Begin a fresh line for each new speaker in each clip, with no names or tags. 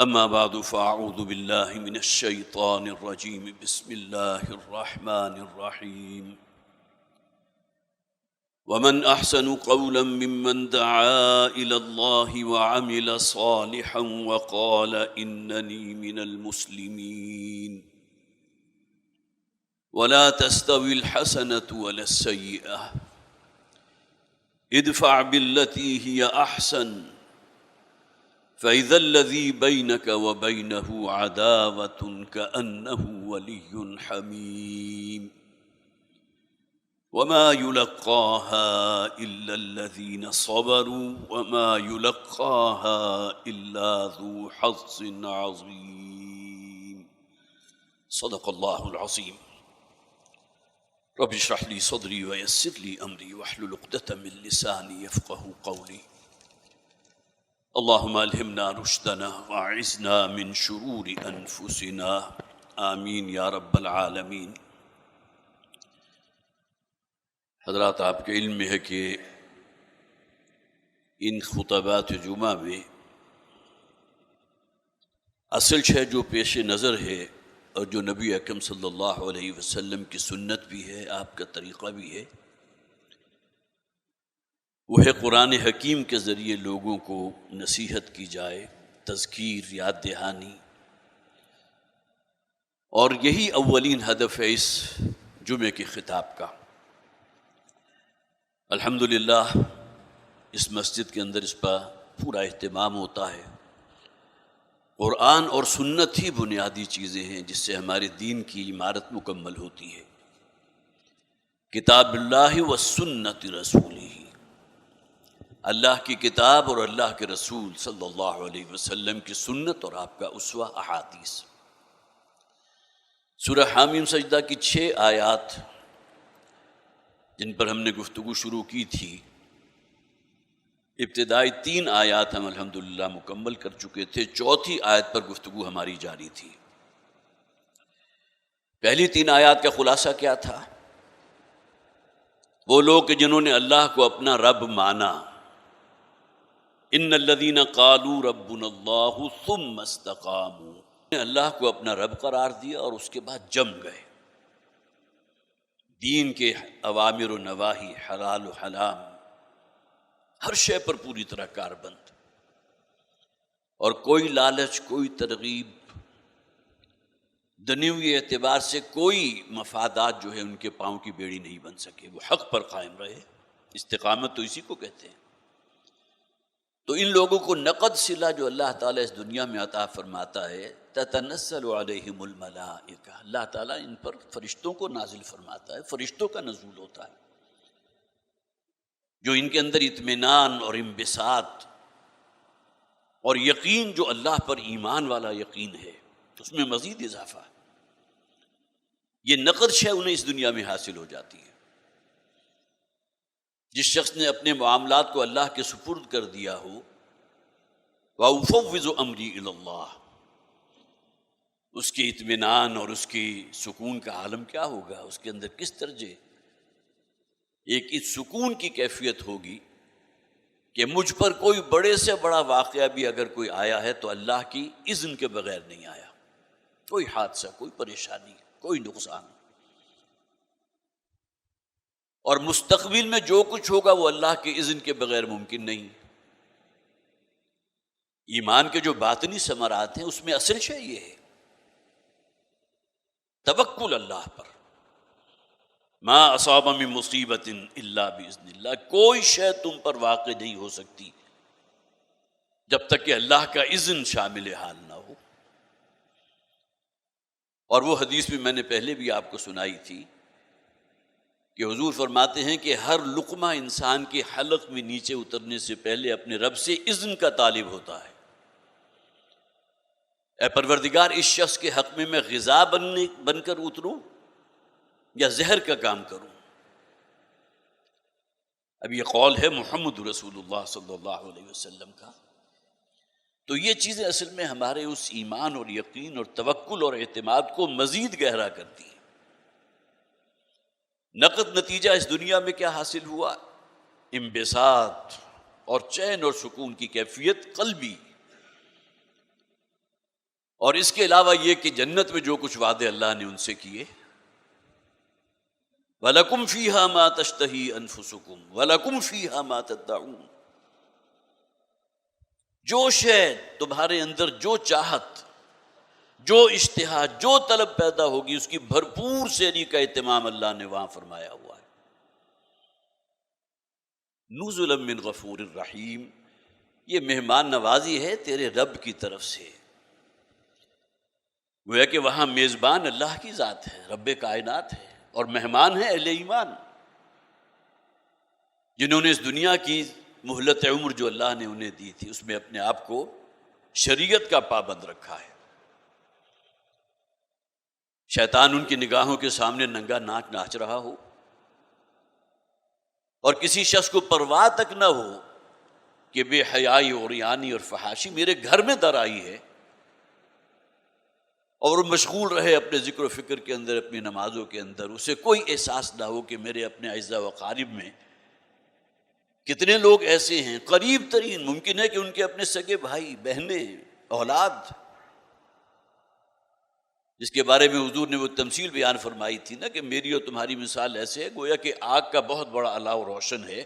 أما بعد فأعوذ بالله من الشيطان الرجيم بسم الله الرحمن الرحيم ومن أحسن قولا ممن دعا إلى الله وعمل صالحا وقال إنني من المسلمين ولا تستوي الحسنة ولا السيئة ادفع بالتي هي أحسن فإذا الذي بينك وبينه عداوة كأنه ولي حميم وما يلقاها إلا الذين صبروا وما يلقاها إلا ذو حظ عظيم صدق الله العظيم رب اشرح لي صدري ويسر لي أمري واحلل عقدة من لساني يفقهوا قولي اللهم الہمنا رشدنا واعذنا من شرور انفسنا آمین یا رب العالمین۔ حضرات، آپ کے علم میں ہے کہ ان خطبات جمعہ میں اصل شے جو پیش نظر ہے اور جو نبی اکرم صلی اللہ علیہ وسلم کی سنت بھی ہے، آپ کا طریقہ بھی ہے، وہ ہے قرآن حکیم کے ذریعے لوگوں کو نصیحت کی جائے، تذکیر، یاد دہانی، اور یہی اولین ہدف ہے اس جمعے کے خطاب کا۔ الحمدللہ اس مسجد کے اندر اس پر پورا اہتمام ہوتا ہے۔ قرآن اور سنت ہی بنیادی چیزیں ہیں جس سے ہمارے دین کی عمارت مکمل ہوتی ہے۔ کتاب اللہ و سنت رسولہ، اللہ کی کتاب اور اللہ کے رسول صلی اللہ علیہ وسلم کی سنت اور آپ کا اسوہ احادیث۔ سورہ حامیم سجدہ کی 6 آیات جن پر ہم نے گفتگو شروع کی تھی، ابتدائی 3 آیات ہم الحمدللہ مکمل کر چکے تھے، 4تھی آیت پر گفتگو ہماری جاری تھی۔ پہلی 3 آیات کا خلاصہ کیا تھا؟ وہ لوگ کہ جنہوں نے اللہ کو اپنا رب مانا، ان الذین قالوا ربنا اللہ ثم استقاموا، اللہ کو اپنا رب قرار دیا اور اس کے بعد جم گئے، دین کے اوامر و نواہی، حلال و حرام، ہر شے پر پوری طرح کاربند، اور کوئی لالچ، کوئی ترغیب، دنیوی اعتبار سے کوئی مفادات جو ہے ان کے پاؤں کی بیڑی نہیں بن سکے، وہ حق پر قائم رہے۔ استقامت تو اسی کو کہتے ہیں۔ تو ان لوگوں کو نقد صلہ جو اللہ تعالیٰ اس دنیا میں عطا فرماتا ہے، تتنزل علیہم الملائکہ، اللہ تعالیٰ ان پر فرشتوں کو نازل فرماتا ہے، فرشتوں کا نزول ہوتا ہے، جو ان کے اندر اطمینان اور انبساط اور یقین، جو اللہ پر ایمان والا یقین ہے، اس میں مزید اضافہ ہے۔ یہ نقد شے انہیں اس دنیا میں حاصل ہو جاتی ہے۔ جس شخص نے اپنے معاملات کو اللہ کے سپرد کر دیا ہو، وَأُفَوِّضُ أَمْرِي إِلَى اللَّهِ، اس کے اطمینان اور اس کی سکون کا عالم کیا ہوگا؟ اس کے اندر کس درجے ایک اس سکون کی کیفیت ہوگی کہ مجھ پر کوئی بڑے سے بڑا واقعہ بھی اگر کوئی آیا ہے تو اللہ کی اذن کے بغیر نہیں آیا، کوئی حادثہ، کوئی پریشانی، کوئی نقصان، اور مستقبل میں جو کچھ ہوگا وہ اللہ کے اذن کے بغیر ممکن نہیں۔ ایمان کے جو باطنی ثمرات ہیں اس میں اصل شے یہ ہے توکل اللہ پر۔ ما اصاب من مصیبت الا باذن اللہ، کوئی شے تم پر واقع نہیں ہو سکتی جب تک کہ اللہ کا اذن شامل حال نہ ہو۔ اور وہ حدیث بھی میں نے پہلے بھی آپ کو سنائی تھی کہ حضور فرماتے ہیں کہ ہر لقمہ انسان کے حلق میں نیچے اترنے سے پہلے اپنے رب سے اذن کا طالب ہوتا ہے۔ اے پروردگار، اس شخص کے حق میں غذا بن کر اتروں یا زہر کا کام کروں؟ اب یہ قول ہے محمد رسول اللہ صلی اللہ علیہ وسلم کا۔ تو یہ چیزیں اصل میں ہمارے اس ایمان اور یقین اور توکل اور اعتماد کو مزید گہرا کرتی ہیں۔ نقد نتیجہ اس دنیا میں کیا حاصل ہوا؟ انبساط اور چین اور سکون کی کیفیت قلبی، اور اس کے علاوہ یہ کہ جنت میں جو کچھ وعدے اللہ نے ان سے کیے، وَلَكُمْ فِيهَا مَا تَشْتَهِي أَنفُسُكُمْ وَلَكُمْ فِيهَا مَا تَدَّعُونَ، جو شے تمہارے اندر جو چاہت، جو اشتہا، جو طلب پیدا ہوگی، اس کی بھرپور سیری کا اہتمام اللہ نے وہاں فرمایا ہوا ہے۔ نزلا من غفور الرحیم، یہ مہمان نوازی ہے تیرے رب کی طرف سے۔ گویا کہ وہاں میزبان اللہ کی ذات ہے، رب کائنات ہے، اور مہمان ہیں اہل ایمان، جنہوں نے اس دنیا کی مہلت عمر جو اللہ نے انہیں دی تھی اس میں اپنے آپ کو شریعت کا پابند رکھا ہے۔ شیطان ان کی نگاہوں کے سامنے ننگا ناچ ناچ رہا ہو، اور کسی شخص کو پرواہ تک نہ ہو کہ بے حیائی اور عریانی اور فحاشی میرے گھر میں در آئی ہے، اور وہ مشغول رہے اپنے ذکر و فکر کے اندر، اپنی نمازوں کے اندر، اسے کوئی احساس نہ ہو کہ میرے اپنے اعزاء و اقارب میں کتنے لوگ ایسے ہیں، قریب ترین، ممکن ہے کہ ان کے اپنے سگے بھائی، بہنیں، اولاد، جس کے بارے میں حضور نے وہ تمثیل بیان فرمائی تھی نا کہ میری اور تمہاری مثال ایسے ہے، گویا کہ آگ کا بہت بڑا الاؤ روشن ہے،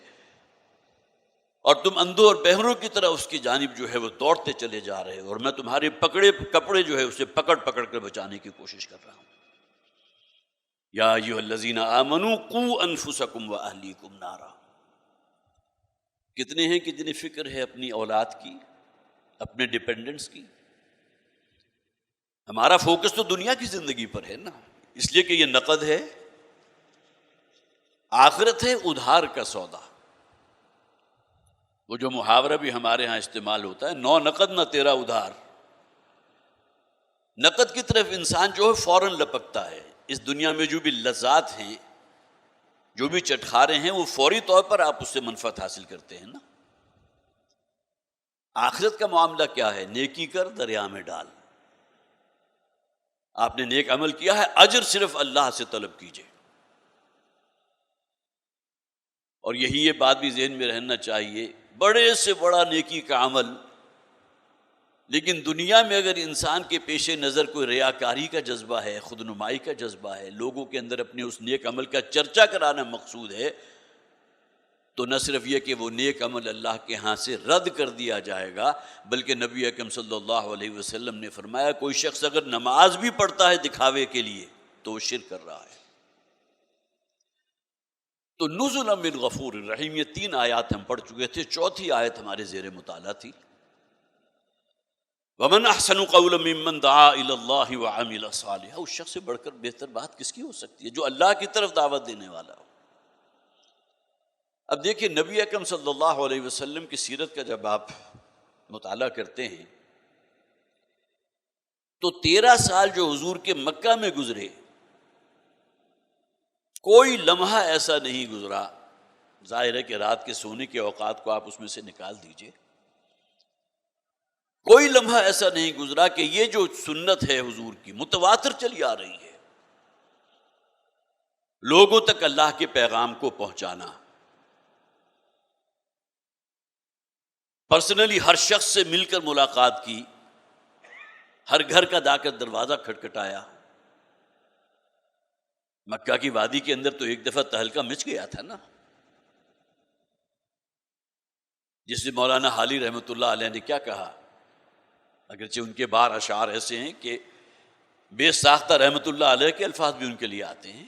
اور تم اندھوں اور بہروں کی طرح اس کی جانب جو ہے وہ دوڑتے چلے جا رہے ہو، اور میں تمہارے پکڑے کپڑے جو ہے اسے پکڑ پکڑ کر بچانے کی کوشش کر رہا ہوں۔ یا ایھا الذین آمنوا قوا انفسکم واہلیکم نارا، کتنے ہیں کہ جنہیں فکر ہے اپنی اولاد کی، اپنے ڈیپینڈنٹس کی۔ ہمارا فوکس تو دنیا کی زندگی پر ہے نا، اس لیے کہ یہ نقد ہے، آخرت ہے ادھار کا سودا۔ وہ جو محاورہ بھی ہمارے ہاں استعمال ہوتا ہے، نو نقد نہ تیرا ادھار۔ نقد کی طرف انسان جو ہے فوراً لپکتا ہے، اس دنیا میں جو بھی لذات ہیں، جو بھی چٹخارے ہیں، وہ فوری طور پر آپ اس سے منفعت حاصل کرتے ہیں نا۔ آخرت کا معاملہ کیا ہے؟ نیکی کر دریا میں ڈال، آپ نے نیک عمل کیا ہے، اجر صرف اللہ سے طلب کیجئے۔ اور یہی یہ بات بھی ذہن میں رہنا چاہیے، بڑے سے بڑا نیکی کا عمل، لیکن دنیا میں اگر انسان کے پیش نظر کوئی ریاکاری کا جذبہ ہے، خود نمائی کا جذبہ ہے، لوگوں کے اندر اپنے اس نیک عمل کا چرچا کرانا مقصود ہے، تو نہ صرف یہ کہ وہ نیک عمل اللہ کے ہاں سے رد کر دیا جائے گا، بلکہ نبی اکرم صلی اللہ علیہ وسلم نے فرمایا کوئی شخص اگر نماز بھی پڑھتا ہے دکھاوے کے لیے تو وہ شرک کر رہا ہے۔ تو نزلا من غفور الرحیم، یہ 3 آیات ہم پڑھ چکے تھے، چوتھی آیت ہمارے زیر مطالعہ تھی۔ وَمَنْ أَحْسَنُ قَوْلًا مِّمَّنْ دَعَا إِلَى اللَّهِ وَعَمِلَ صَالِحًا، اس شخص سے بڑھ کر بہتر بات کس کی ہو سکتی ہے جو اللہ کی طرف دعوت دینے والا ہو۔ اب دیکھیں نبی اکرم صلی اللہ علیہ وسلم کی سیرت کا جب آپ مطالعہ کرتے ہیں تو 13 سال جو حضور کے مکہ میں گزرے، کوئی لمحہ ایسا نہیں گزرا، ظاہر ہے کہ رات کے سونے کے اوقات کو آپ اس میں سے نکال دیجئے، کوئی لمحہ ایسا نہیں گزرا کہ یہ جو سنت ہے حضور کی متواتر چلی آ رہی ہے، لوگوں تک اللہ کے پیغام کو پہنچانا، پرسنلی ہر شخص سے مل کر ملاقات کی، ہر گھر کا جا کر دروازہ کھٹکھٹایا۔ مکہ کی وادی کے اندر تو ایک دفعہ تہلکہ مچ گیا تھا نا، جس سے مولانا حالی رحمۃ اللہ علیہ نے کیا کہا، اگرچہ ان کے بار اشعار ایسے ہیں کہ بے ساختہ رحمۃ اللہ علیہ کے الفاظ بھی ان کے لیے آتے ہیں،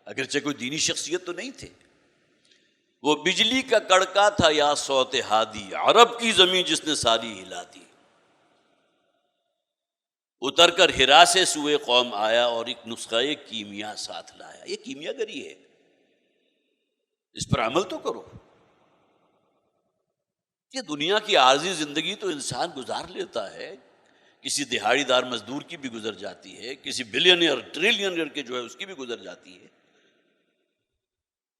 اگرچہ کوئی دینی شخصیت تو نہیں تھے، وہ بجلی کا کڑکا تھا یا صوت ہادی، عرب کی زمین جس نے ساری ہلا دی، اتر کر ہرا سے سوئے قوم آیا اور ایک نسخہ کیمیا ساتھ لایا۔ یہ کیمیا گری ہے، اس پر عمل تو کرو۔ یہ دنیا کی عارضی زندگی تو انسان گزار لیتا ہے، کسی دہاڑی دار مزدور کی بھی گزر جاتی ہے، کسی بلینئر ٹریلینئر کے جو ہے اس کی بھی گزر جاتی ہے،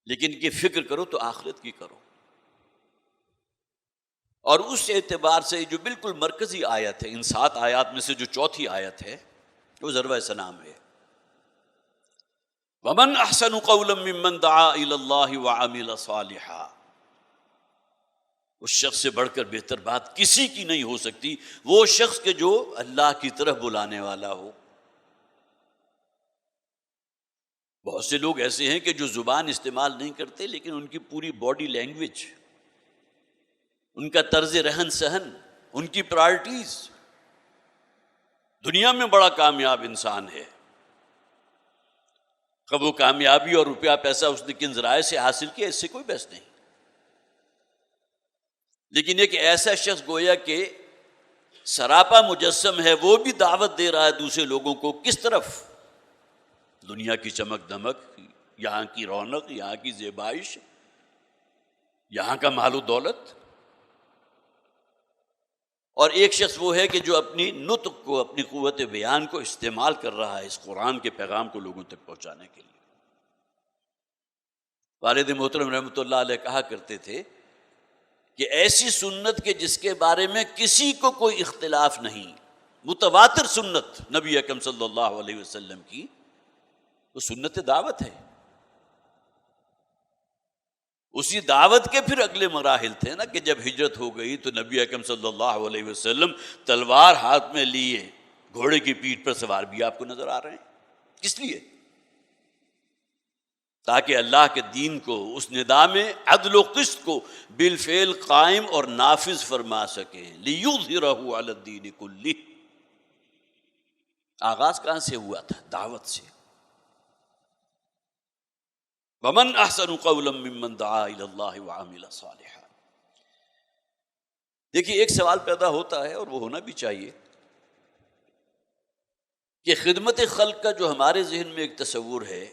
لیکن کہ فکر کرو تو آخرت کی کرو۔ اور اس اعتبار سے جو بالکل مرکزی آیت ہے، ان 7 آیات میں سے جو چوتھی آیت ہے وہ ضربہ سلام ہے۔ وَمَنْ أَحْسَنُ قَوْلًا مِّمَّنْ دَعَا إِلَى اللَّهِ وَعَمِلَ صَالِحًا، اس شخص سے بڑھ کر بہتر بات کسی کی نہیں ہو سکتی، وہ شخص کہ جو اللہ کی طرف بلانے والا ہو۔ بہت سے لوگ ایسے ہیں کہ جو زبان استعمال نہیں کرتے، لیکن ان کی پوری باڈی لینگویج، ان کا طرز رہن سہن، ان کی پرائرٹیز، دنیا میں بڑا کامیاب انسان ہے۔ کب وہ کامیابی اور روپیہ پیسہ اس نے کن ذرائع سے حاصل کیا، اس سے کوئی بحث نہیں، لیکن ایک ایسا شخص گویا کہ سراپا مجسم ہے، وہ بھی دعوت دے رہا ہے دوسرے لوگوں کو کس طرف؟ دنیا کی چمک دمک، یہاں کی رونق، یہاں کی زیبائش، یہاں کا مال و دولت۔ اور ایک شخص وہ ہے کہ جو اپنی نطق کو، اپنی قوت بیان کو استعمال کر رہا ہے اس قرآن کے پیغام کو لوگوں تک پہنچانے کے لیے۔ والد محترم رحمۃ اللہ علیہ کہا کرتے تھے کہ ایسی سنت کے جس کے بارے میں کسی کو کوئی اختلاف نہیں، متواتر سنت نبی اکرم صلی اللہ علیہ وسلم کی، وہ سنت دعوت ہے۔ اسی دعوت کے پھر اگلے مراحل تھے نا، کہ جب ہجرت ہو گئی تو نبی اکرم صلی اللہ علیہ وسلم تلوار ہاتھ میں لیے گھوڑے کی پیٹھ پر سوار بھی آپ کو نظر آ رہے ہیں۔ کس لیے؟ تاکہ اللہ کے دین کو، اس نظام عدل و قسط کو بالفعل قائم اور نافذ فرما سکیں۔ لِيُظْهِرَهُ عَلَى الدِّينِ كُلِّهِ۔ آغاز کہاں سے ہوا تھا؟ دعوت سے۔ وَمَنْ أَحْسَنُ قَوْلًا مِّمَّنْ دَعَا إِلَى اللَّهِ وَعَمِلَ صَالِحًا۔ دیکھیے ایک سوال پیدا ہوتا ہے، اور وہ ہونا بھی چاہیے، کہ خدمت خلق کا جو ہمارے ذہن میں ایک تصور ہے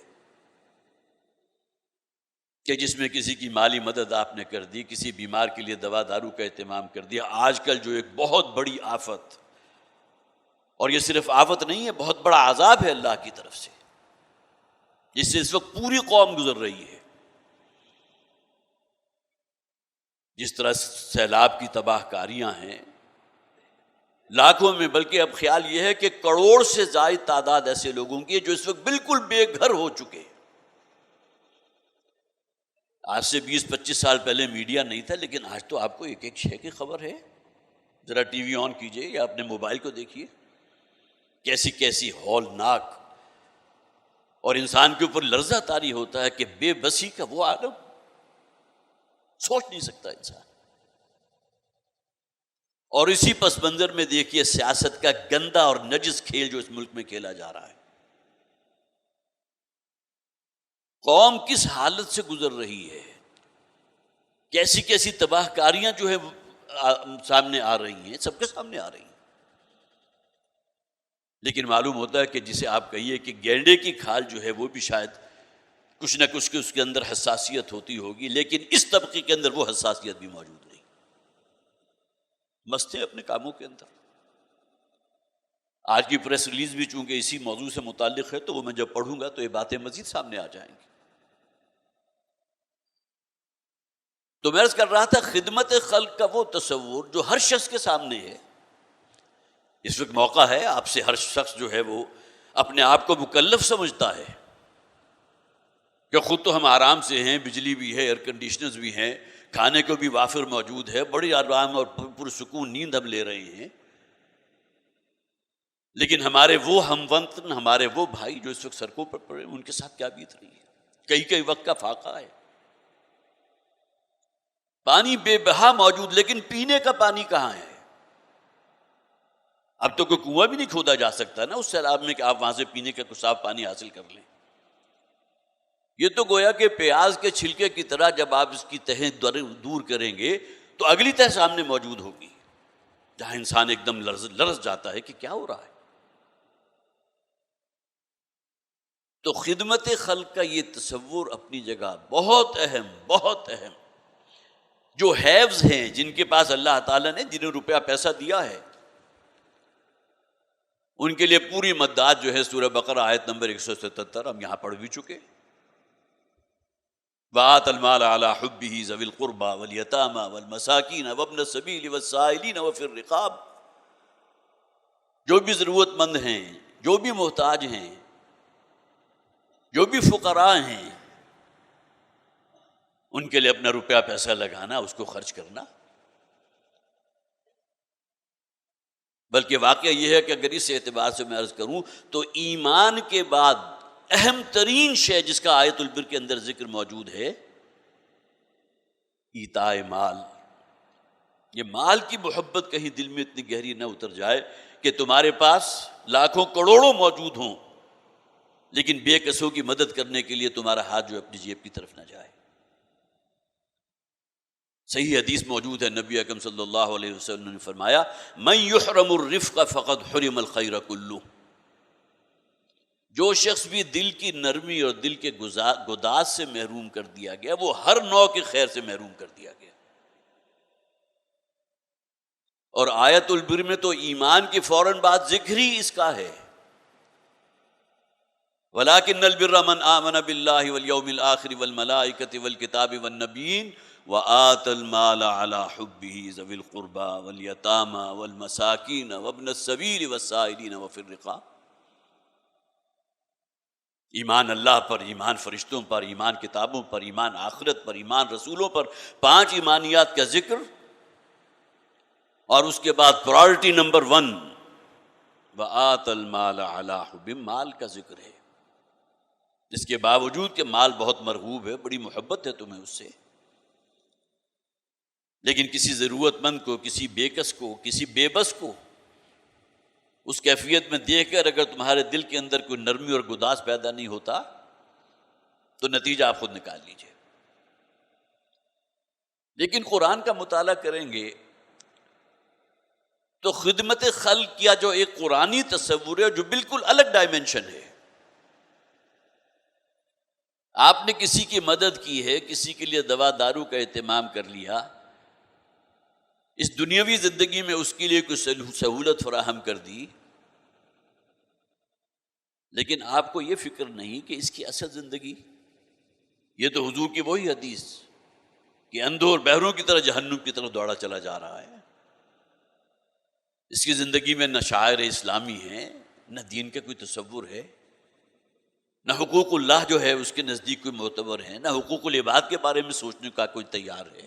کہ جس میں کسی کی مالی مدد آپ نے کر دی، کسی بیمار کے لیے دوا دارو کا اہتمام کر دیا، آج کل جو ایک بہت بڑی آفت، اور یہ صرف آفت نہیں ہے، بہت بڑا عذاب ہے اللہ کی طرف سے، جس سے اس وقت پوری قوم گزر رہی ہے۔ جس طرح سیلاب کی تباہ کاریاں ہیں لاکھوں میں، بلکہ اب خیال یہ ہے کہ کروڑ سے زائد تعداد ایسے لوگوں کی ہے جو اس وقت بالکل بے گھر ہو چکے۔ آج سے 20-25 سال پہلے میڈیا نہیں تھا، لیکن آج تو آپ کو ایک ایک شے کی خبر ہے۔ ذرا ٹی وی آن کیجئے یا اپنے موبائل کو دیکھیے، کیسی کیسی ہولناک، اور انسان کے اوپر لرزہ طاری ہوتا ہے کہ بے بسی کا وہ عالم سوچ نہیں سکتا انسان۔ اور اسی پس منظر میں دیکھیے سیاست کا گندا اور نجس کھیل جو اس ملک میں کھیلا جا رہا ہے۔ قوم کس حالت سے گزر رہی ہے، کیسی کیسی تباہ کاریاں جو ہے سامنے آ رہی ہیں، سب کے سامنے آ رہی ہیں۔ لیکن معلوم ہوتا ہے کہ جسے آپ کہیے کہ گینڈے کی کھال جو ہے وہ بھی شاید کچھ نہ کچھ اس کے اندر حساسیت ہوتی ہوگی، لیکن اس طبقے کے اندر وہ حساسیت بھی موجود نہیں، مست ہیں اپنے کاموں کے اندر۔ آج کی پریس ریلیز بھی چونکہ اسی موضوع سے متعلق ہے، تو وہ میں جب پڑھوں گا تو یہ باتیں مزید سامنے آ جائیں گی۔ تو میں عرض کر رہا تھا، خدمت خلق کا وہ تصور جو ہر شخص کے سامنے ہے۔ اس وقت موقع ہے، آپ سے ہر شخص جو ہے وہ اپنے آپ کو مکلف سمجھتا ہے کہ خود تو ہم آرام سے ہیں، بجلی بھی ہے، ایئر کنڈیشنرز بھی ہیں، کھانے کو بھی وافر موجود ہے، بڑی آرام اور پرسکون نیند ہم لے رہے ہیں، لیکن ہمارے وہ ہم وطن، ہمارے وہ بھائی جو اس وقت سڑکوں پر پڑے، ان کے ساتھ کیا بیت رہی ہے؟ کئی کئی وقت کا فاقہ ہے۔ پانی بے بہا موجود، لیکن پینے کا پانی کہاں ہے؟ اب تو کوئی کنواں بھی نہیں کھودا جا سکتا نا اس سیلاب میں کہ آپ وہاں سے پینے کا کچھ صاف پانی حاصل کر لیں۔ یہ تو گویا کہ پیاز کے چھلکے کی طرح جب آپ اس کی تہیں دور کریں گے تو اگلی تہ سامنے موجود ہوگی، جہاں انسان ایک دم لرز جاتا ہے کہ کیا ہو رہا ہے۔ تو خدمت خلق کا یہ تصور اپنی جگہ بہت اہم، بہت اہم۔ جو ہیوز ہیں، جن کے پاس اللہ تعالیٰ نے جنہیں روپیہ پیسہ دیا ہے، ان کے لیے پوری مداد جو ہے سورہ بقرہ آیت نمبر 177 ہم یہاں پڑھ بھی چکے۔ وَآتَ الْمَالَ عَلَىٰ حُبِّهِ ذَوِي الْقُرْبَىٰ وَالْيَتَامَىٰ وَالْمَسَاكِينَ وَابْنَ السَّبِيلِ وَالسَّائِلِينَ وَفِي الرِّقَابِ۔ جو بھی ضرورت مند ہیں، جو بھی محتاج ہیں، جو بھی فقراء ہیں، ان کے لیے اپنا روپیہ پیسہ لگانا، اس کو خرچ کرنا۔ بلکہ واقعہ یہ ہے کہ اگر اس اعتبار سے میں عرض کروں تو ایمان کے بعد اہم ترین شے جس کا آیت البر کے اندر ذکر موجود ہے، ایتاء مال۔ یہ مال کی محبت کہیں دل میں اتنی گہری نہ اتر جائے کہ تمہارے پاس لاکھوں کروڑوں موجود ہوں لیکن بے کسوں کی مدد کرنے کے لیے تمہارا ہاتھ جو اپنی جیب کی طرف نہ جائے۔ صحیح حدیث موجود ہے، نبی اکرم صلی اللہ علیہ وسلم نے فرمایا من یحرم الرفق فقد حرم الخیر کلہ۔ جو شخص بھی دل کی نرمی اور دل کے گداز سے محروم کر دیا گیا وہ ہر نوع کے خیر سے محروم کر دیا گیا۔ اور آیت البر میں تو ایمان کی فوراً بعد ذکر ہی اس کا ہے، وَلَٰكِنَّ الْبِرَّ مَنْ آمَنَ بِاللَّهِ وَالْيَوْمِ الْآخِرِ وَالْمَلَائِكَةِ وَالْكِتَابِ وَالنَّبِيِّينَ وَآتَى الْمَالَ عَلَىٰ حُبِّهِ ذَوِي الْقُرْبَىٰ وَالْيَتَامَىٰ وَالْمَسَاكِينَ وَابْنَ السَّبِيلِ وَالسَّائِلِينَ وَفِي الرِّقَابِ۔ ایمان اللہ پر، ایمان فرشتوں پر، ایمان کتابوں پر، ایمان آخرت پر، ایمان رسولوں پر، 5 ایمانیات کا ذکر، اور اس کے بعد پرائرٹی نمبر 1 وَآتَى الْمَالَ عَلَىٰ حُبِّهِ، مال کا ذکر ہے، جس کے باوجود کہ مال بہت مرغوب ہے، بڑی محبت ہے تمہیں اس سے، لیکن کسی ضرورت مند کو، کسی بے کس کو، کسی بے بس کو اس کیفیت میں دیکھ کر اگر تمہارے دل کے اندر کوئی نرمی اور گداز پیدا نہیں ہوتا تو نتیجہ آپ خود نکال لیجئے۔ لیکن قرآن کا مطالعہ کریں گے تو خدمت خلق کیا جو ایک قرآنی تصور ہے جو بالکل الگ ڈائمنشن ہے۔ آپ نے کسی کی مدد کی ہے، کسی کے لیے دوا دارو کا اہتمام کر لیا، اس دنیاوی زندگی میں اس کے لیے کوئی سہولت فراہم کر دی، لیکن آپ کو یہ فکر نہیں کہ اس کی اصل زندگی، یہ تو حضور کی وہی حدیث کہ اندھوں اور بہروں کی طرح جہنم کی طرف دوڑا چلا جا رہا ہے، اس کی زندگی میں نہ شاعر اسلامی ہے، نہ دین کا کوئی تصور ہے، نہ حقوق اللہ جو ہے اس کے نزدیک کوئی معتبر ہے، نہ حقوق العباد کے بارے میں سوچنے کا کوئی تیار ہے۔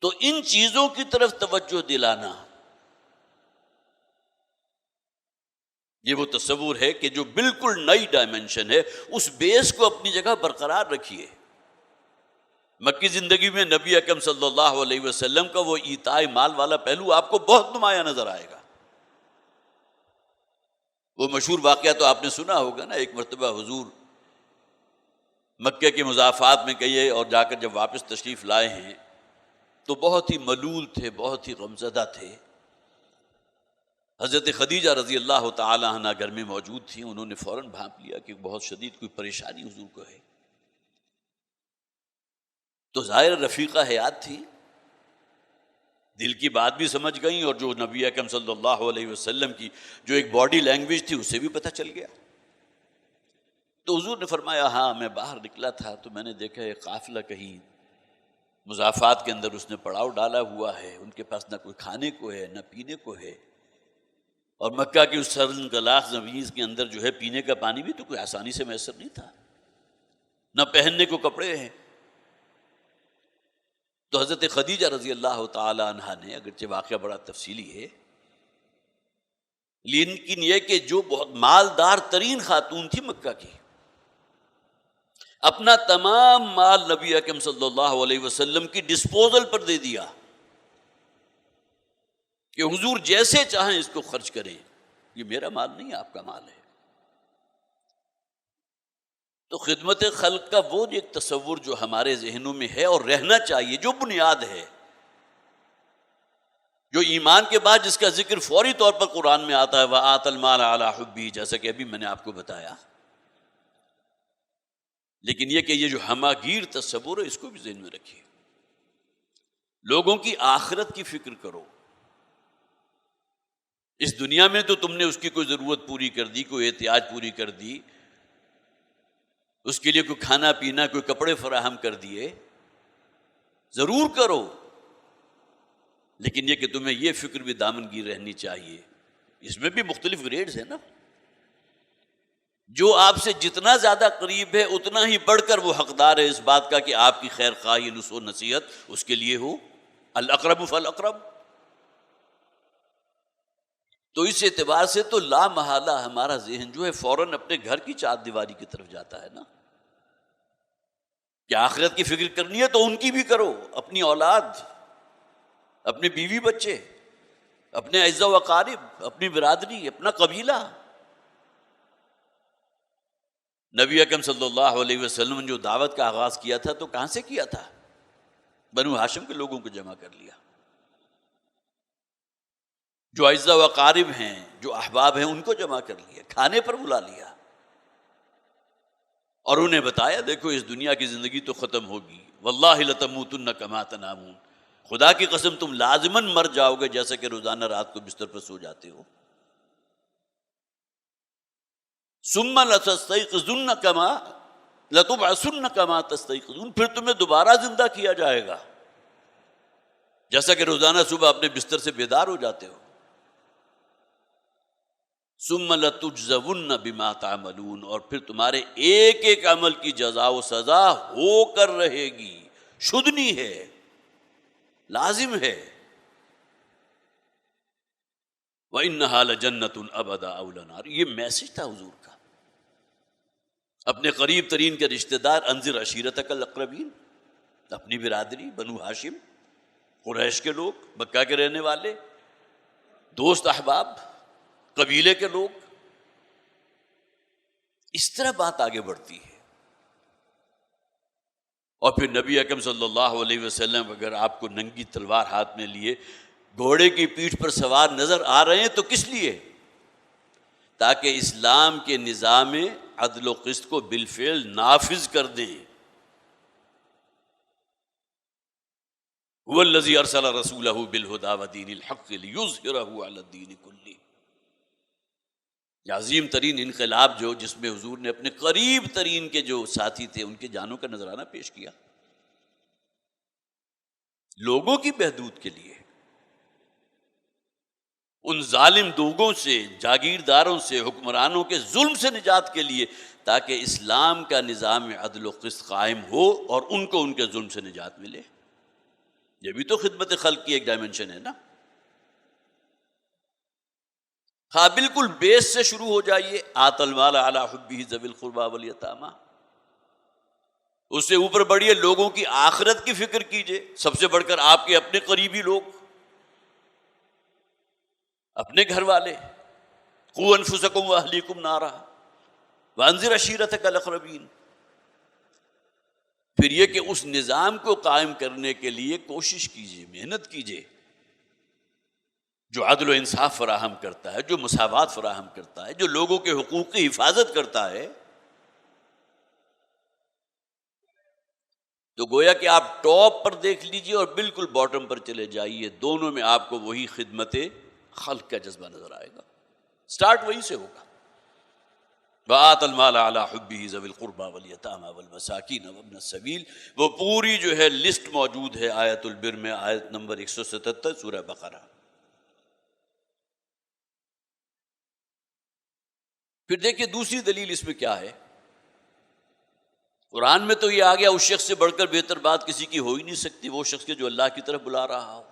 تو ان چیزوں کی طرف توجہ دلانا یہ وہ تصور ہے کہ جو بالکل نئی ڈائمنشن ہے، اس بیس کو اپنی جگہ برقرار رکھیے۔ مکی زندگی میں نبی اکرم صلی اللہ علیہ وسلم کا وہ ایتاء مال والا پہلو آپ کو بہت نمایاں نظر آئے گا۔ وہ مشہور واقعہ تو آپ نے سنا ہوگا نا، ایک مرتبہ حضور مکہ کے مضافات میں گئے اور جا کر جب واپس تشریف لائے ہیں تو بہت ہی ملول تھے، بہت ہی غمزدہ تھے۔ حضرت خدیجہ رضی اللہ تعالی عنہا گھر میں موجود تھیں، انہوں نے فوراً بھانپ لیا کہ بہت شدید کوئی پریشانی حضور کو ہے، تو ظاہر رفیقہ حیات تھی، دل کی بات بھی سمجھ گئیں اور جو نبی اکرم صلی اللہ علیہ وسلم کی جو ایک باڈی لینگویج تھی اسے بھی پتہ چل گیا۔ تو حضور نے فرمایا ہاں میں باہر نکلا تھا تو میں نے دیکھا ایک قافلہ کہیں مضافات کے اندر اس نے پڑاؤ ڈالا ہوا ہے، ان کے پاس نہ کوئی کھانے کو ہے نہ پینے کو ہے، اور مکہ کی اس سرسنگلاخ زمین کے اندر جو ہے پینے کا پانی بھی تو کوئی آسانی سے میسر نہیں تھا، نہ پہننے کو کپڑے ہیں۔ تو حضرت خدیجہ رضی اللہ تعالی عنہا نے، اگرچہ واقعہ بڑا تفصیلی ہے لیکن یہ کہ جو بہت مالدار ترین خاتون تھی مکہ کی، اپنا تمام مال نبی اکرم صلی اللہ علیہ وسلم کی ڈسپوزل پر دے دیا کہ حضور جیسے چاہیں اس کو خرچ کریں، یہ میرا مال نہیں آپ کا مال ہے۔ تو خدمت خلق کا وہ ایک تصور جو ہمارے ذہنوں میں ہے اور رہنا چاہیے، جو بنیاد ہے، جو ایمان کے بعد جس کا ذکر فوری طور پر قرآن میں آتا ہے وَآتَى الْمَالَ عَلَىٰ حُبِّهِ، جیسا کہ ابھی میں نے آپ کو بتایا، لیکن یہ کہ یہ جو ہماگیر تصور ہے اس کو بھی ذہن میں رکھیے۔ لوگوں کی آخرت کی فکر کرو، اس دنیا میں تو تم نے اس کی کوئی ضرورت پوری کر دی، کوئی احتیاج پوری کر دی، اس کے لیے کوئی کھانا پینا، کوئی کپڑے فراہم کر دیے، ضرور کرو، لیکن یہ کہ تمہیں یہ فکر بھی دامنگیر رہنی چاہیے۔ اس میں بھی مختلف گریڈز ہیں نا، جو آپ سے جتنا زیادہ قریب ہے اتنا ہی بڑھ کر وہ حقدار ہے اس بات کا کہ آپ کی خیر خواہی، نصح و نصیحت اس کے لیے ہو، الاقرب فالاقرب۔ تو اس اعتبار سے تو لا محالہ ہمارا ذہن جو ہے فوراً اپنے گھر کی چار دیواری کی طرف جاتا ہے نا، کہ آخرت کی فکر کرنی ہے تو ان کی بھی کرو، اپنی اولاد، اپنے بیوی بچے، اپنے اعزا و اقارب، اپنی برادری، اپنا قبیلہ۔ نبی اکرم صلی اللہ علیہ وسلم نے جو دعوت کا آغاز کیا تھا تو کہاں سے کیا تھا؟ بنو ہاشم کے لوگوں کو جمع کر لیا، جو اعزا و اقارب ہیں، جو احباب ہیں، ان کو جمع کر لیا، کھانے پر بلا لیا، اور انہیں بتایا دیکھو اس دنیا کی زندگی تو ختم ہوگی، واللہ لتموتن کما تنامون، خدا کی قسم تم لازماً مر جاؤ گے جیسا کہ روزانہ رات کو بستر پر سو جاتے ہو۔ ثم لتستيقظن کما لتبعثن کما تستيقظون، پھر تمہیں دوبارہ زندہ کیا جائے گا جیسا کہ روزانہ صبح اپنے بستر سے بیدار ہو جاتے ہو۔ ثم لتجزون بما تعملون، اور پھر تمہارے ایک ایک عمل کی جزا و سزا ہو کر رہے گی، شدنی ہے، لازم ہے۔ وَإِنَّهَا لَجَنَّةٌ أَبَدًا أَوْ لَنَارٌ، یہ میسج تھا حضور کا۔ اپنے قریب ترین کے رشتہ دار، انذر عشیرتک الاقربین، اپنی برادری بنو ہاشم، قریش کے لوگ، مکہ کے رہنے والے، دوست احباب، قبیلے کے لوگ، اس طرح بات آگے بڑھتی ہے۔ اور پھر نبی اکرم صلی اللہ علیہ وسلم اگر آپ کو ننگی تلوار ہاتھ میں لیے گھوڑے کی پیٹھ پر سوار نظر آ رہے ہیں تو کس لیے؟ تاکہ اسلام کے نظام عدل و قسط کو بالفعل نافذ کر دیں۔ هو الذی ارسل رسولہ بالہدی ودین الحق لیظہرہ علی الدین کلہ، یہ عظیم ترین انقلاب جو جس میں حضور نے اپنے قریب ترین کے جو ساتھی تھے ان کے جانوں کا نذرانہ پیش کیا، لوگوں کی بہبود کے لیے، ان ظالم دوغوں سے، جاگیرداروں سے، حکمرانوں کے ظلم سے نجات کے لیے، تاکہ اسلام کا نظام عدل و قسط قائم ہو اور ان کو ان کے ظلم سے نجات ملے۔ یہ بھی تو خدمت خلق کی ایک ڈائمنشن ہے نا۔ ہاں بالکل بیس سے شروع ہو جائیے، آت المال علی حبہ ذوی القربی والیتامی، اس سے اوپر بڑھیے، لوگوں کی آخرت کی فکر کیجئے، سب سے بڑھ کر آپ کے اپنے قریبی لوگ، اپنے گھر والے، قوا انفسکم واہلیکم نارا وانذر عشیرتک الاقربین۔ پھر یہ کہ اس نظام کو قائم کرنے کے لیے کوشش کیجئے، محنت کیجئے، جو عدل و انصاف فراہم کرتا ہے، جو مساوات فراہم کرتا ہے، جو لوگوں کے حقوق کی حفاظت کرتا ہے۔ تو گویا کہ آپ ٹاپ پر دیکھ لیجئے اور بالکل باٹم پر چلے جائیے، دونوں میں آپ کو وہی خدمت خلق کا جذبہ نظر آئے گا، سٹارٹ وہیں سے ہوگا۔ وآت المال علی حبہ ذوی القربی والیتامی والمساکین وابن السبیل، وہ پوری جو ہے لسٹ موجود ہے آیت البر میں، آیت نمبر 177 سورہ بقرہ۔ پھر دیکھیے دوسری دلیل اس میں کیا ہے، قرآن میں تو یہ آ گیا اس شخص سے بڑھ کر بہتر بات کسی کی ہو ہی نہیں سکتی، وہ شخص کے جو اللہ کی طرف بلا رہا ہو۔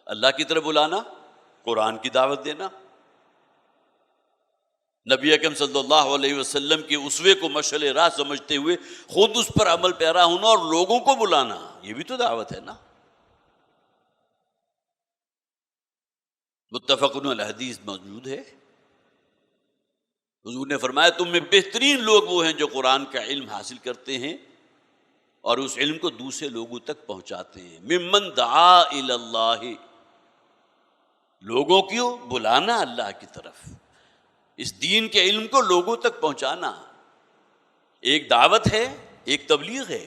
اللہ کی طرف بلانا، قرآن کی دعوت دینا، نبی اکرم صلی اللہ علیہ وسلم کے اسوے کو مشعل راہ سمجھتے ہوئے خود اس پر عمل پیرا ہونا اور لوگوں کو بلانا، یہ بھی تو دعوت ہے نا۔ متفق علیہ حدیث موجود ہے، حضور نے فرمایا تم میں بہترین لوگ وہ ہیں جو قرآن کا علم حاصل کرتے ہیں اور اس علم کو دوسرے لوگوں تک پہنچاتے ہیں۔ ممن دعا الی اللہ، لوگوں کو بلانا اللہ کی طرف، اس دین کے علم کو لوگوں تک پہنچانا، ایک دعوت ہے، ایک تبلیغ ہے۔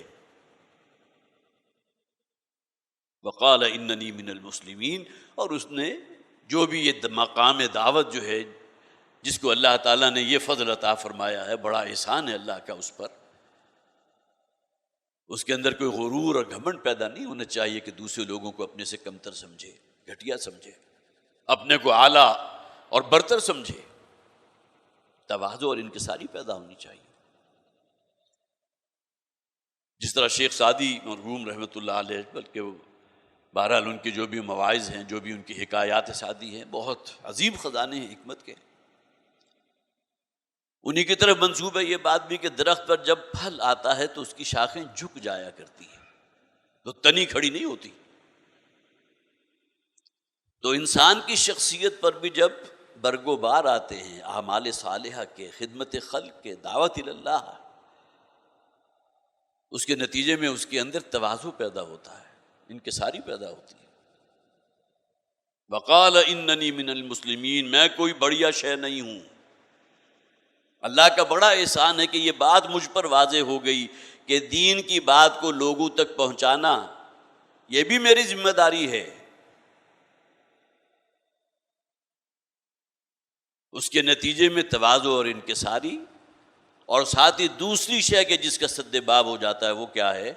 وقال اننی من المسلمین، اور اس نے جو بھی یہ مقام دعوت جو ہے جس کو اللہ تعالیٰ نے یہ فضل عطا فرمایا ہے، بڑا احسان ہے اللہ کا اس پر، اس کے اندر کوئی غرور اور گھمنڈ پیدا نہیں ہونا چاہیے کہ دوسرے لوگوں کو اپنے سے کمتر سمجھے، گھٹیا سمجھے، اپنے کو اعلیٰ اور برتر سمجھے۔ تواضع اور انکساری پیدا ہونی چاہیے۔ جس طرح شیخ سعدی مرحوم رحمۃ اللہ علیہ، بلکہ وہ بہرحال ان کے جو بھی مواعظ ہیں، جو بھی ان کی حکایات سعدی ہیں، بہت عظیم خزانے ہیں حکمت کے۔ انہی کی طرف منسوب ہے یہ بات بھی کہ درخت پر جب پھل آتا ہے تو اس کی شاخیں جھک جایا کرتی ہیں، تو تنی کھڑی نہیں ہوتی۔ تو انسان کی شخصیت پر بھی جب برگ و بار آتے ہیں اعمال صالحہ کے، خدمت خلق کے، دعوت اللہ، اس کے نتیجے میں اس کے اندر تواضع پیدا ہوتا ہے، انکساری پیدا ہوتی ہے۔ وقال اننی من المسلمین، میں کوئی بڑیا شے نہیں ہوں۔ اللہ کا بڑا احسان ہے کہ یہ بات مجھ پر واضح ہو گئی کہ دین کی بات کو لوگوں تک پہنچانا یہ بھی میری ذمہ داری ہے۔ اس کے نتیجے میں تواضع اور انکساری، اور ساتھ ہی دوسری شے کہ جس کا سد باب ہو جاتا ہے وہ کیا ہے؟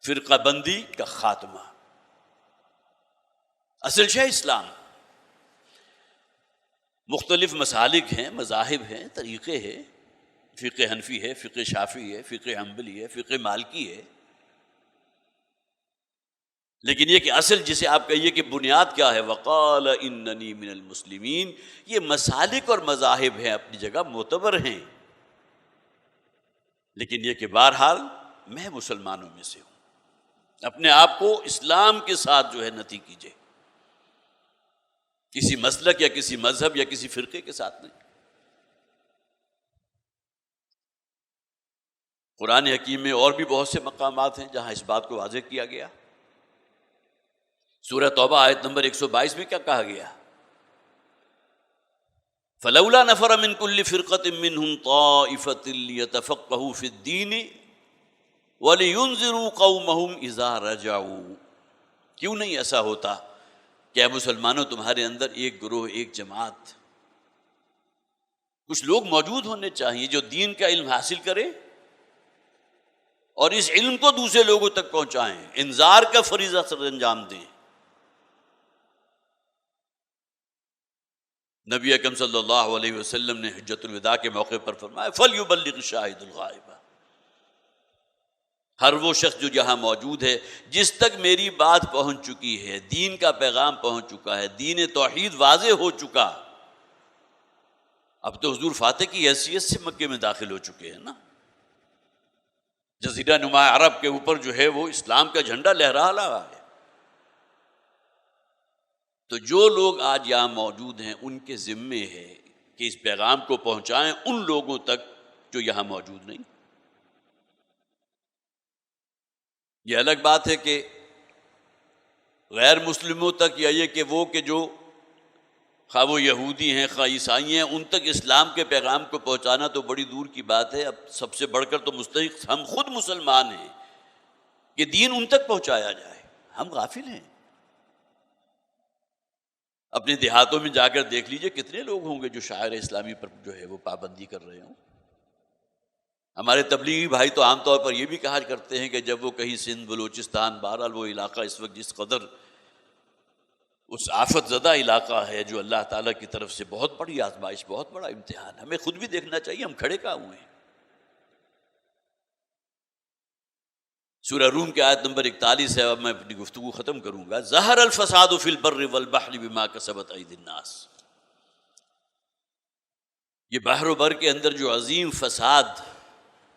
فرقہ بندی کا خاتمہ۔ اصل شے اسلام، مختلف مسالک ہیں، مذاہب ہیں، طریقے ہیں، فقہ حنفی ہے، فقہ شافعی ہے، فقہ حنبلی ہے، فقہ مالکی ہے، لیکن یہ کہ اصل جسے آپ کہیے کہ بنیاد کیا ہے، وقال اننی من المسلمین، یہ مسالک اور مذاہب ہیں، اپنی جگہ معتبر ہیں، لیکن یہ کہ بہرحال میں مسلمانوں میں سے ہوں۔ اپنے آپ کو اسلام کے ساتھ جو ہے نتی کیجیے، کسی مسلک یا کسی مذہب یا کسی فرقے کے ساتھ نہیں۔ قرآن حکیم میں اور بھی بہت سے مقامات ہیں جہاں اس بات کو واضح کیا گیا۔ سورہ توبہ آیت نمبر 122 میں کیا کہا گیا؟ فلولا نفر من كل فرقة منهم طائفة ليتفقهوا في الدين ولينذروا قومهم اذا رجعوا، کیوں نہیں ایسا ہوتا کہ اے مسلمانوں تمہارے اندر ایک گروہ، ایک جماعت، کچھ لوگ موجود ہونے چاہیے جو دین کا علم حاصل کرے اور اس علم کو دوسرے لوگوں تک پہنچائیں، انذار کا فریضہ سر انجام دیں۔ نبی اکرم صلی اللہ علیہ وسلم نے حجۃ الوداع کے موقع پر فرمایا فَلْيُبَلِّغِ الشَّاهِدُ الْغَائِبَ، ہر وہ شخص جو جہاں موجود ہے، جس تک میری بات پہنچ چکی ہے، دین کا پیغام پہنچ چکا ہے، دین توحید واضح ہو چکا۔ اب تو حضور فاتح کی حیثیت سے مکے میں داخل ہو چکے ہیں نا، جزیرہ نما عرب کے اوپر جو ہے وہ اسلام کا جھنڈا لہرا رہا ہے۔ تو جو لوگ آج یہاں موجود ہیں ان کے ذمے ہے کہ اس پیغام کو پہنچائیں ان لوگوں تک جو یہاں موجود نہیں۔ یہ الگ بات ہے کہ غیر مسلموں تک، یا یہ کہ وہ کہ جو خواہ وہ یہودی ہیں خواہ عیسائی ہیں، ان تک اسلام کے پیغام کو پہنچانا تو بڑی دور کی بات ہے۔ اب سب سے بڑھ کر تو مستحق ہم خود مسلمان ہیں کہ دین ان تک پہنچایا جائے، ہم غافل ہیں۔ اپنے دیہاتوں میں جا کر دیکھ لیجئے کتنے لوگ ہوں گے جو شاعر اسلامی پر جو ہے وہ پابندی کر رہے ہوں۔ ہمارے تبلیغی بھائی تو عام طور پر یہ بھی کہا کرتے ہیں کہ جب وہ کہیں سندھ، بلوچستان، بہرحال وہ علاقہ اس وقت جس قدر اس آفت زدہ علاقہ ہے، جو اللہ تعالیٰ کی طرف سے بہت بڑی آزمائش، بہت بڑا امتحان، ہمیں خود بھی دیکھنا چاہیے ہم کھڑے کہاں ہوئے ہیں۔ سورہ روم کے آیت نمبر 41 ہے، اب میں اپنی گفتگو ختم کروں گا۔ ظہر الفساد فی البر والبحر بما کسبت ایدی الناس، یہ بحر و بر کے اندر جو عظیم فساد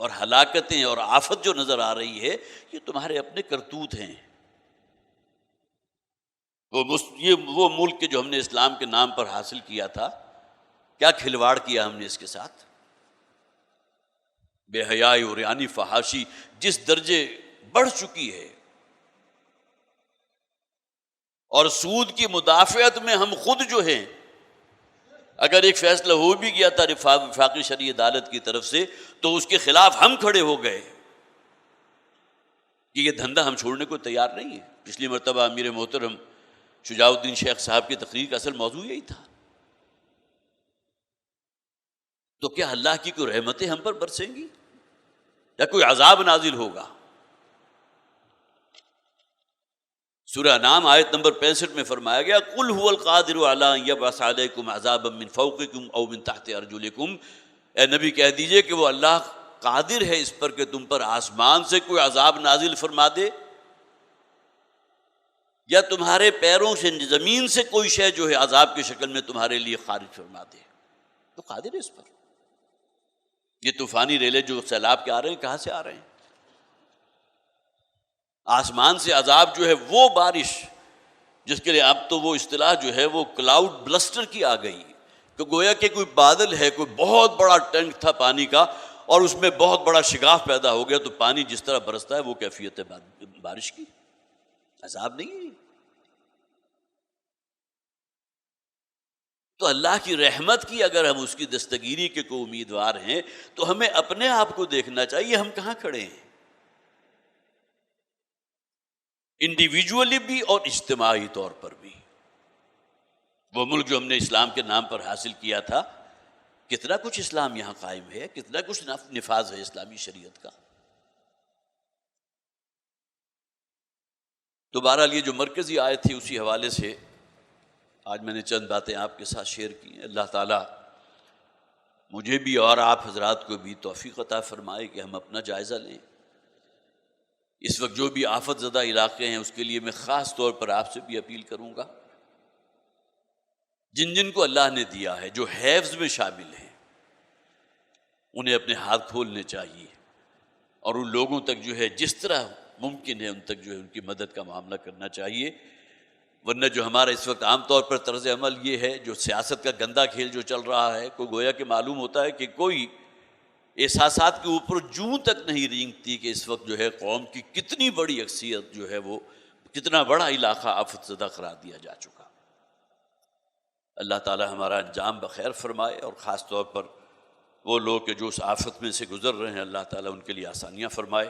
اور ہلاکتیں اور آفت جو نظر آ رہی ہے، یہ تمہارے اپنے کرتوت ہیں۔ وہ ملک کے جو ہم نے اسلام کے نام پر حاصل کیا تھا، کیا کھلواڑ کیا ہم نے اس کے ساتھ؟ بے حیائی اور یعنی فحاشی جس درجے بڑھ چکی ہے، اور سود کی مدافعت میں ہم خود جو ہیں، اگر ایک فیصلہ ہو بھی گیا تھا وفاقی شرعی عدالت کی طرف سے تو اس کے خلاف ہم کھڑے ہو گئے کہ یہ دھندا ہم چھوڑنے کو تیار نہیں ہیں۔ پچھلی مرتبہ امیر محترم شجاع الدین شیخ صاحب کی تقریر کا اصل موضوع یہی تھا۔ تو کیا اللہ کی کوئی رحمتیں ہم پر برسیں گی یا کوئی عذاب نازل ہوگا؟ سورہ انعام آیت نمبر 65 میں فرمایا گیا قُلْ هُوَ الْقَادِرُ عَلَىٰ أَن يَبْعَثَ عَلَيْكُمْ عَذَابًا مِّن فَوْقِكُمْ أَوْ مِن تَحْتِ أَرْجُلِكُمْ، اے نبی کہہ دیجئے کہ وہ اللہ قادر ہے اس پر کہ تم پر آسمان سے کوئی عذاب نازل فرما دے یا تمہارے پیروں سے زمین سے کوئی شے جو ہے عذاب کی شکل میں تمہارے لیے خارج فرما دے، تو قادر ہے اس پر۔ یہ طوفانی ریلے جو سیلاب کے آ رہے ہیں کہاں سے آ رہے ہیں؟ آسمان سے عذاب جو ہے وہ بارش جس کے لیے اب تو وہ اصطلاح جو ہے وہ کلاؤڈ بلسٹر کی آ گئی کہ گویا کہ کوئی بادل ہے، کوئی بہت بڑا ٹینک تھا پانی کا اور اس میں بہت بڑا شگاف پیدا ہو گیا، تو پانی جس طرح برستا ہے وہ کیفیت ہے بارش کی، عذاب نہیں ہے۔ تو اللہ کی رحمت کی اگر ہم اس کی دستگیری کے کوئی امیدوار ہیں تو ہمیں اپنے آپ کو دیکھنا چاہیے ہم کہاں کھڑے ہیں، انڈیویجولی بھی اور اجتماعی طور پر بھی۔ وہ ملک جو ہم نے اسلام کے نام پر حاصل کیا تھا، کتنا کچھ اسلام یہاں قائم ہے، کتنا کچھ نفاذ ہے اسلامی شریعت کا۔ تو بہرحال یہ جو مرکزی آیت تھی اسی حوالے سے آج میں نے چند باتیں آپ کے ساتھ شیئر کی ہیں۔ اللہ تعالیٰ مجھے بھی اور آپ حضرات کو بھی توفیق عطا فرمائے کہ ہم اپنا جائزہ لیں۔ اس وقت جو بھی آفت زدہ علاقے ہیں اس کے لیے میں خاص طور پر آپ سے بھی اپیل کروں گا، جن جن کو اللہ نے دیا ہے، جو حفظ میں شامل ہیں، انہیں اپنے ہاتھ کھولنے چاہیے اور ان لوگوں تک جو ہے جس طرح ممکن ہے ان تک جو ہے ان کی مدد کا معاملہ کرنا چاہیے۔ ورنہ جو ہمارا اس وقت عام طور پر طرز عمل یہ ہے، جو سیاست کا گندا کھیل جو چل رہا ہے، کوئی گویا کہ معلوم ہوتا ہے کہ کوئی احساسات کے اوپر جوں تک نہیں رینگتی کہ اس وقت جو ہے قوم کی کتنی بڑی اکثریت جو ہے وہ کتنا بڑا علاقہ آفت زدہ قرار دیا جا چکا۔ اللہ تعالی ہمارا انجام بخیر فرمائے، اور خاص طور پر وہ لوگ کہ جو اس آفت میں سے گزر رہے ہیں، اللہ تعالیٰ ان کے لیے آسانیاں فرمائے۔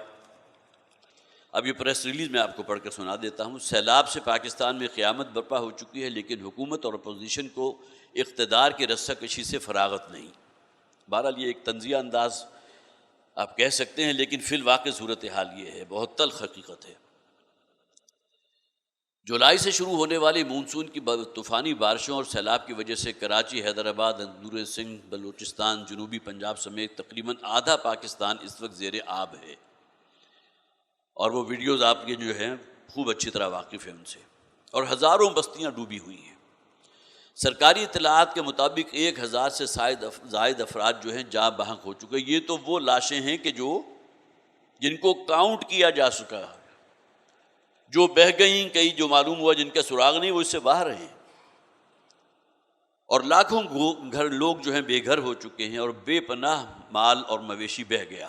اب یہ پریس ریلیز میں آپ کو پڑھ کر سنا دیتا ہوں۔ سیلاب سے پاکستان میں قیامت برپا ہو چکی ہے، لیکن حکومت اور اپوزیشن کو اقتدار کی رسہ کشی سے فراغت نہیں۔ بہرحال یہ ایک طنزیہ انداز آپ کہہ سکتے ہیں، لیکن فی الواقع صورتحال یہ ہے، بہت تلخ حقیقت ہے۔ جولائی سے شروع ہونے والی مونسون کی طوفانی بارشوں اور سیلاب کی وجہ سے کراچی، حیدرآباد، اندور سنگھ، بلوچستان، جنوبی پنجاب سمیت تقریباً آدھا پاکستان اس وقت زیر آب ہے، اور وہ ویڈیوز آپ کے جو ہیں خوب اچھی طرح واقف ہیں ان سے، اور ہزاروں بستیاں ڈوبی ہوئی ہیں۔ سرکاری اطلاعات کے مطابق 1000 سے زائد افراد جو ہیں جاں بحق ہو چکے۔ یہ تو وہ لاشیں ہیں کہ جن کو کاؤنٹ کیا جا چکا ہے، جو بہہ گئیں، کئی جو معلوم ہوا جن کا سراغ نہیں وہ اس سے باہر ہیں، اور لاکھوں لوگ جو ہیں بے گھر ہو چکے ہیں، اور بے پناہ مال اور مویشی بہہ گیا۔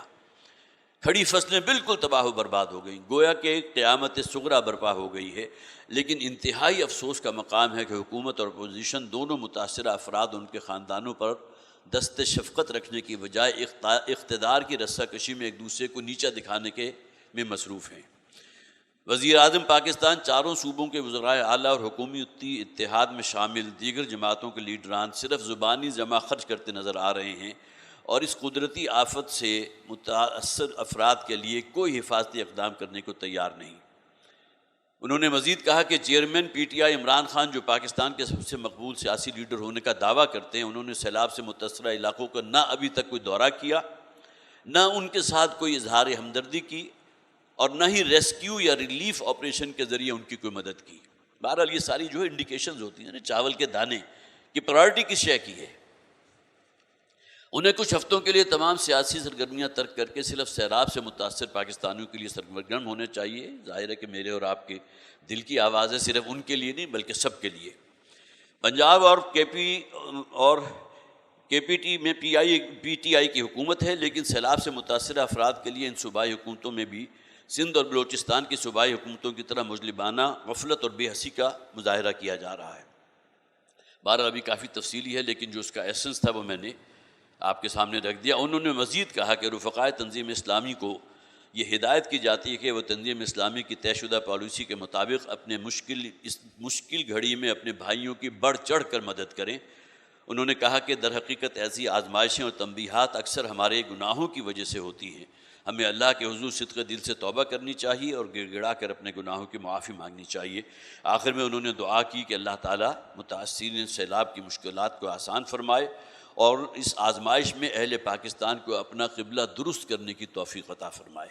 کھڑی فصلیں بالکل تباہ و برباد ہو گئیں، گویا کہ قیامت صغریٰ برپا ہو گئی ہے۔ لیکن انتہائی افسوس کا مقام ہے کہ حکومت اور اپوزیشن دونوں متاثرہ افراد اور ان کے خاندانوں پر دست شفقت رکھنے کی بجائے اقتدار کی رسہ کشی میں ایک دوسرے کو نیچا دکھانے میں مصروف ہیں۔ وزیر اعظم پاکستان، چاروں صوبوں کے وزرائے اعلیٰ اور حکومتی اتحاد میں شامل دیگر جماعتوں کے لیڈران صرف زبانی جمع خرچ کرتے نظر آ رہے ہیں، اور اس قدرتی آفت سے متاثر افراد کے لیے کوئی حفاظتی اقدام کرنے کو تیار نہیں۔ انہوں نے مزید کہا کہ chairman P T I Imran Khan, جو پاکستان کے سب سے مقبول سیاسی لیڈر ہونے کا دعویٰ کرتے ہیں، انہوں نے سیلاب سے متاثرہ علاقوں کا نہ ابھی تک کوئی دورہ کیا، نہ ان کے ساتھ کوئی اظہار ہمدردی کی، اور نہ ہی ریسکیو یا ریلیف آپریشن کے ذریعے ان کی کوئی مدد کی۔ بہرحال یہ ساری جو ہے انڈیکیشنز ہوتی ہیں نا چاول کے دانے کی پرائرٹی کس شے کی ہے۔ انہیں کچھ ہفتوں کے لیے تمام سیاسی سرگرمیاں ترک کر کے صرف سیلاب سے متاثر پاکستانیوں کے لیے سرگرم ہونے چاہیے۔ ظاہر ہے کہ میرے اور آپ کے دل کی آواز ہے، صرف ان کے لیے نہیں بلکہ سب کے لیے۔ پنجاب اور کے پی ٹی میں پی ٹی آئی کی حکومت ہے، لیکن سیلاب سے متاثرہ افراد کے لیے ان صوبائی حکومتوں میں بھی سندھ اور بلوچستان کی صوبائی حکومتوں کی طرح مظلمانہ غفلت اور بے حسی کا مظاہرہ کیا جا رہا ہے۔ بہرحال ابھی کافی تفصیلی ہے، لیکن جو اس کا ایسنس تھا وہ میں نے آپ کے سامنے رکھ دیا۔ انہوں نے مزید کہا کہ رفقائے تنظیم اسلامی کو یہ ہدایت کی جاتی ہے کہ وہ تنظیم اسلامی کی طے شدہ پالیسی کے مطابق اپنے اس مشکل گھڑی میں اپنے بھائیوں کی بڑھ چڑھ کر مدد کریں۔ انہوں نے کہا کہ در حقیقت ایسی آزمائشیں اور تنبیہات اکثر ہمارے گناہوں کی وجہ سے ہوتی ہیں۔ ہمیں اللہ کے حضور صدق دل سے توبہ کرنی چاہیے اور گڑ گڑا کر اپنے گناہوں کی معافی مانگنی چاہیے۔ آخر میں انہوں نے دعا کی کہ اللہ تعالیٰ متاثرین سیلاب کی مشکلات کو آسان فرمائے اور اس آزمائش میں اہل پاکستان کو اپنا قبلہ درست کرنے کی توفیق عطا فرمائے۔